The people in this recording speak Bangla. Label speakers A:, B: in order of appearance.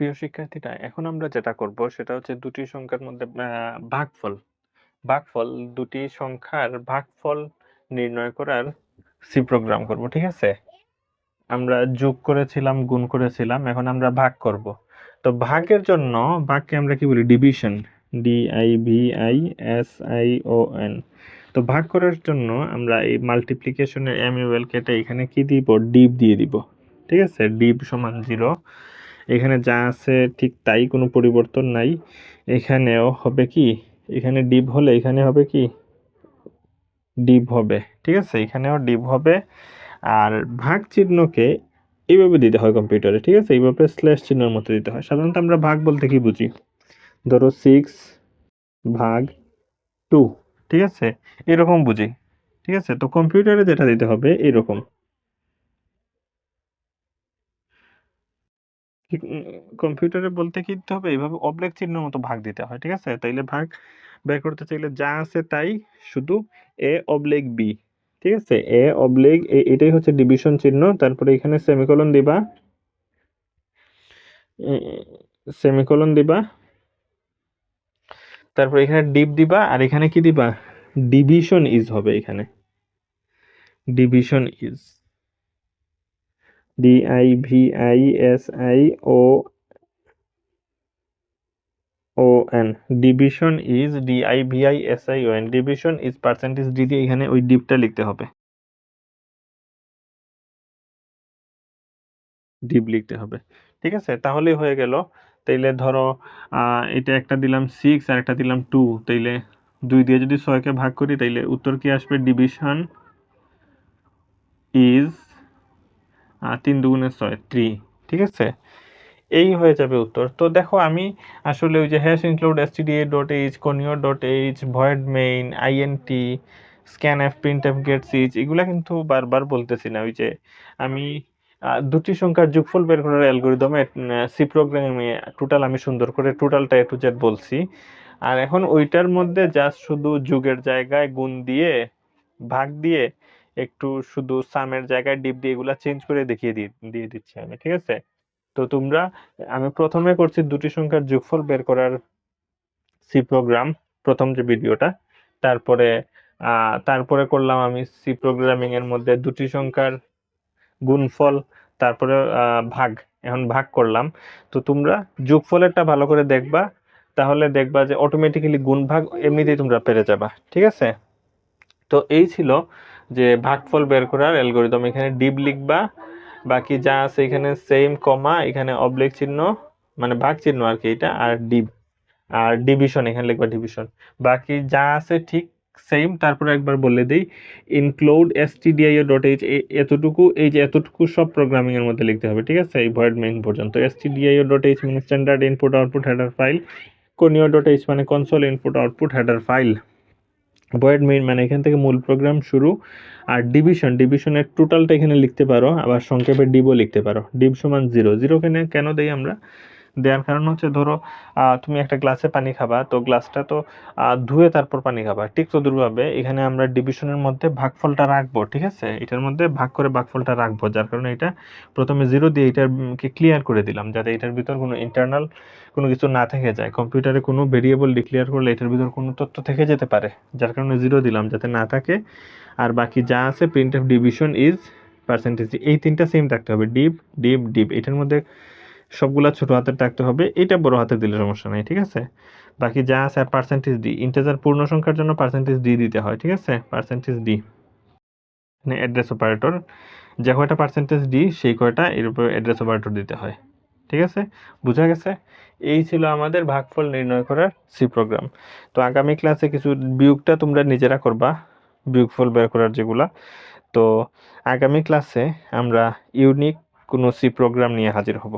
A: প্রিয় শিক্ষার্থীরা, এখন আমরা যেটা করব সেটা হচ্ছে দুটি সংখ্যার মধ্যে ভাগফল। ভাগফল দুটি সংখ্যার ভাগফল নির্ণয় করার সি প্রোগ্রাম করব, ঠিক আছে? আমরা যোগ করেছিলাম, গুণ করেছিলাম, এখন আমরা ভাগ করব। তো ভাগের জন্য ভাগকে আমরা কি বলি? ডিভিশন। DIVISION। তো ভাগ করার জন্য আমরা এই মাল্টিপ্লিকেশনের MUL কেটে এখানে কি দিব? ডিভ দিয়ে দিব, ঠিক আছে? ডিভ সমান 0। এখানে যা আছে ঠিক তাই, কোনো পরিবর্তন নাই। এখানেও হবে কি? এখানে ডিভ হলে এখানে হবে কি? ডিভ হবে, ঠিক আছে? এখানেও ডিভ হবে। আর ভাগ চিহ্নকে এইভাবে দিতে হয় কম্পিউটারে, ঠিক আছে? এইভাবে স্ল্যাশ চিহ্নের মতো দিতে হয়। সাধারণত আমরা ভাগ বলতে কি বুঝি? ধরো 6/2, ঠিক আছে? এরকম বুঝি, ঠিক আছে? তো কম্পিউটারে যেটা দিতে হবে এরকম। কম্পিউটারে বলতে কি দিতে হবে? এইভাবে অবলিক চিহ্নের মতো ভাগ দিতে হয়, ঠিক আছে? তাইলে ভাগ বের করতে চাইলে যা আছে তাই, শুধু A/B, ঠিক আছে? এটাই হচ্ছে ডিভিশন চিহ্ন। তারপরে এখানে সেমিকোলন দিবা, সেমিকোলন দিবা, তারপর এখানে ডিভ দিবা, আর এখানে কি দিবা? ডিভিশন ইজ হবে এখানে। Division is DIVISION। Division is DIVISION। Division is percentage D দিয়ে এখানে ওই ডিভটা লিখতে হবে, ডিভ লিখতে হবে, ঠিক আছে? তাহলেই হয়ে গেল। তাইলে ধরো এটা একটা দিলাম 6 আর একটা দিলাম 2, তাইলে 2 দিয়ে যদি 6কে ভাগ করি তাইলে উত্তর কি আসবে? ডিভিশন ইজ 3 দুগুণে 6, 3, ঠিক আছে? এই হয়ে যাবে উত্তর। তো দেখো, আমি আসলে ওই যে #include stda.h, conio.h, void main, int, scanf, printf, getch এগুলা কিন্তু বারবার বলতেছি না। ওই যে আমি দুটি সংখ্যার যোগফল বের করার অ্যালগরিদমে সি প্রোগ্রামে টোটাল আমি সুন্দর করে টোটালটা A to Z বলছি। আর এখন ওইটার মধ্যে জাস্ট শুধু যোগের জায়গায় গুণ দিয়ে, ভাগ দিয়ে, একটু শুধু সামের জায়গায় ডিপ দিয়ে এগুলা চেঞ্জ করে দেখিয়ে দিয়ে দিচ্ছি আমি, ঠিক আছে? তো আমি প্রথমে করছি দুটি সংখ্যার যোগফল বের করার সি প্রোগ্রাম, প্রথম যে ভিডিওটা। তারপরে তারপরে করলাম আমি সি প্রোগ্রামিং এর মধ্যে দুটি সংখ্যার গুণফল, তারপরে ভাগ। এখন ভাগ করলাম। তো তোমরা যোগফলেরটা ভালো করে দেখবা, তাহলে দেখবা যে অটোমেটিক্যালি গুণ ভাগ এমনিতেই তোমরা পেরে যাবা, ঠিক আছে? তো এই ছিল যে ভাগফল বের করার অ্যালগরিদম। এখানে ডিভ লিখবা, বাকি যা আছে এখানে সেম, কমা, এখানে অবলিক চিহ্ন, মানে ভাগ চিহ্ন আর কি এটা, আর ডিভ, আর ডিভিশন এখানে লিখবা ডিভিশন। বাকি যা আছে ঠিক সেম। তারপরে একবার বলে দিই, ইনক্লুড stdio.h, এতটুকু, এই যে এতটুকু সব প্রোগ্রামিং এর মধ্যে লিখতে হবে, ঠিক আছে? এই ভয়েড মেইন পর্যন্ত। stdio.h মানে standard input output header file, conio.h মানে console input output header file, void main মানে এখান থেকে মূল প্রোগ্রাম শুরু। আর ডিভিশনের টোটালটা এখানে লিখতে পারো, আবার সংক্ষেপে ডিভও লিখতে পারো। ডিভ সমান 0। 0 কেন দেই আমরা? দেওয়ার কারণ হচ্ছে, ধরো তুমি একটা গ্লাসে পানি খাবা, তো গ্লাসটা তো ধুয়ে তারপর পানি খাবা, ঠিক তদ্রুপভাবে এখানে আমরা ডিভিশনের মধ্যে ভাগফলটা রাখবো, ঠিক আছে? এটার মধ্যে ভাগ করে ভাগফলটা রাখবো, যার কারণে এটা প্রথমে 0 দিয়ে এটাকে ক্লিয়ার করে দিলাম, যাতে এটার ভিতর কোনো ইন্টারনাল কোনো কিছু না থেকে যায়। কম্পিউটারে কোনো ভেরিয়েবল ডিক্লেয়ার করলে এটার ভিতর কোনো তথ্য থেকে যেতে পারে, যার কারণে 0 দিলাম, যাতে না থাকে। আর বাকি যা আছে printf ডিভিশন ইজ পার্সেন্টেজ, এই তিনটা সেম থাকতে হবে। ডিভ এটার মধ্যে সবগুলা ছোট হাতের থাকতে হবে, এটা বড় হাতের দিলে সমস্যা নাই, ঠিক আছে? বাকি যা আছে, আর পার্সেন্টেজ ডি, ইন্টিজার পূর্ণ সংখ্যার জন্য পার্সেন্টেজ ডি দিতে হয়, ঠিক আছে? পার্সেন্টেজ ডি মানে অ্যাড্রেস অপারেটর, যে কয়টা পার্সেন্টেজ ডি সেই কয়টা এর উপর অ্যাড্রেস অপারেটর দিতে হয়, ঠিক আছে? বুঝা গেছে? এই ছিল আমাদের ভাগফল নির্ণয় করার সি প্রোগ্রাম। তো আগামী ক্লাসে কিছু বিয়োগটা তোমরা নিজেরা করবা, বিয়োগফল বের করার যেগুলা। তো আগামী ক্লাসে আমরা ইউনিক কোনো সি প্রোগ্রাম নিয়ে হাজির হব।